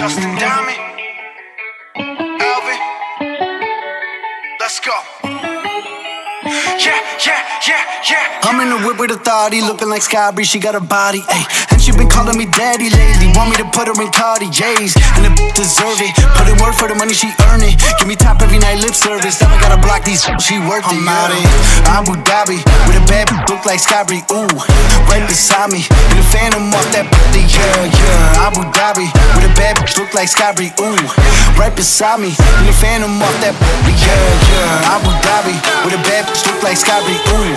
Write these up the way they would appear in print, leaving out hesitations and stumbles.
Justin Diamond, Alvin, let's go. Yeah. I'm in the whip with authority, looking like Sky Bree, she got a body, ayy. And she been calling me daddy lately, want me to put her in Cartier's. And the deserve it, put in work for the money, she earn it. Give me top every night, lip service, now I gotta block these, she worked it. I'm out in Abu Dhabi, with a bad look like Sky Bree, ooh. Right beside me, in the phantom off that yeah. Abu Dhabi, with a bad look like Sky Bree, ooh. Right beside me, in the phantom off that yeah. Abu Dhabi, with a bad look like Sky Bree, ooh.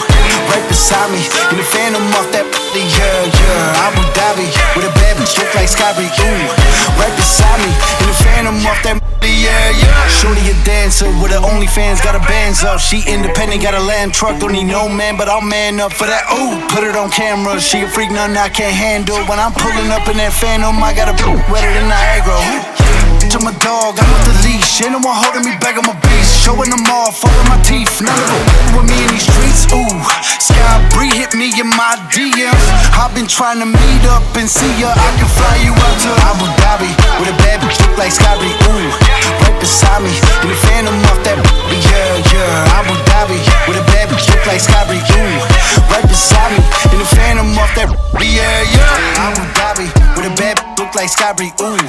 Right beside me, in the phantom off that yeah. Abu Dhabi, with a bad bitch look like Sky Bree, ooh. Right beside me, in the phantom off that yeah. Shorty a dancer with her OnlyFans, got her bands up. She independent, got a land truck, don't need no man, but I'll man up for that. Ooh, put it on camera, she a freak, nothing I can't handle. When I'm pulling up in that phantom, I got a poop wetter than Niagara. To my dog, I'm with the leash, ain't no one holding me back, I'm a beast. Showing them all, falling my teeth, none of them with me in these streets. Ooh, Sky Bree hit me in my DMs. I've been trying to meet up and see ya. I can fly you out to Abu Dhabi, with a bad bitch look like Sky Bree, ooh. Right beside me, in the phantom off that yeah. Abu Dhabi, with a bad bitch look like Sky Bree, ooh. Right beside me, in the phantom off that yeah. Abu Dhabi, with a bad bitch look like Sky Bree, ooh.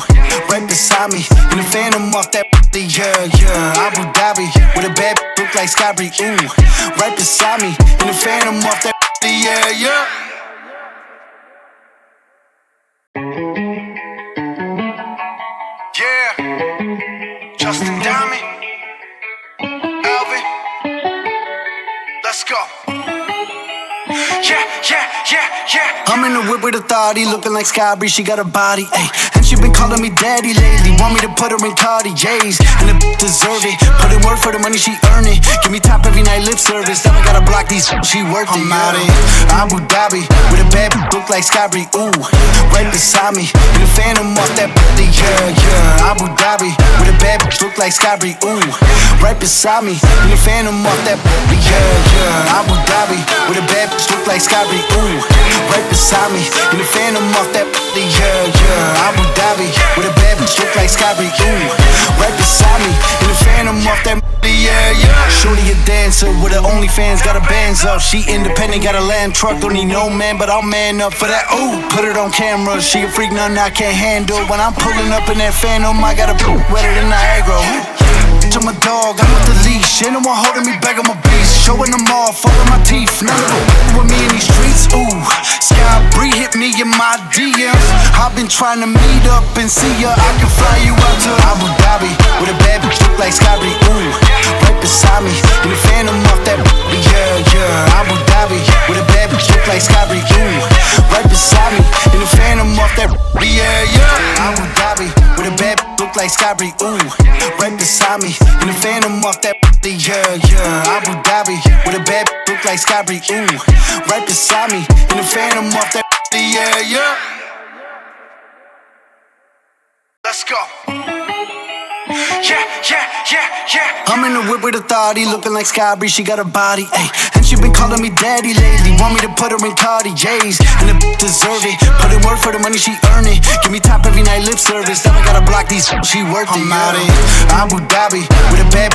Right beside me, in the phantom off that yeah. Abu Dhabi, with a bad bitch look like Sky Bree, ooh. Right beside me, in the phantom off that yeah. Justin Diamond, Alvin, let's go. Yeah. I'm in the whip with authority, looking like Sky Bree, she got a body, ayy. And she been calling me daddy lately, want me to put her in Cartier's. And the deserve it, put in work for the money, she earn it. Give me top every night, lip service, now I gotta block these, she worked it. I'm out in Abu Dhabi, with a bad look like Sky Bree, ooh. Right beside me, in the phantom off that yeah. Abu Dhabi, with a bad look like Sky Bree, ooh. Right beside me, in the phantom off that yeah. Abu Dhabi, with a bad look like Sky Bree, ooh. Right beside me, in the phantom off that yeah. Abu Dhabi, with a bad bitch look like Sky Bree, ooh. Right beside me, in the phantom off that yeah. Shorty a dancer with her OnlyFans, got her bands up. She independent, got a land truck, don't need no man, but I'll man up for that. Ooh, put it on camera, she a freak, nothing I can't handle. When I'm pulling up in that phantom, I got a poop wetter than Niagara. To my dog, I'm with the leash, ain't no one holding me back, I'm a beast. Showing them all, falling my teeth, none of them with me in these streets. Ooh, Sky Bree hit me in my DMs. I've been trying to meet up and see ya. I can fly you out to Abu Dhabi, with a bad bitch look like Sky Bree, ooh. Right beside me, in the phantom off that yeah. Abu Dhabi, with a bad bitch look like Sky Bree, ooh. Right beside me, in the phantom off that yeah. Abu Dhabi, with a bad bitch look like Sky Bree, ooh. Right beside me, in the phantom off that yeah. Abu Dhabi, with a bad bitch look like Sky Bree, ooh. Right beside me, in the phantom off that yeah. Let's go. Yeah. I'm in the whip with authority, looking like Sky Bree, she got a body, ayy. And she been calling me daddy lately, want me to put her in Cartier's. And the deserve it, put in work for the money, she earn it. Give me top every night, lip service, now I gotta block these, she worked it. I'm out in Abu Dhabi, with a bad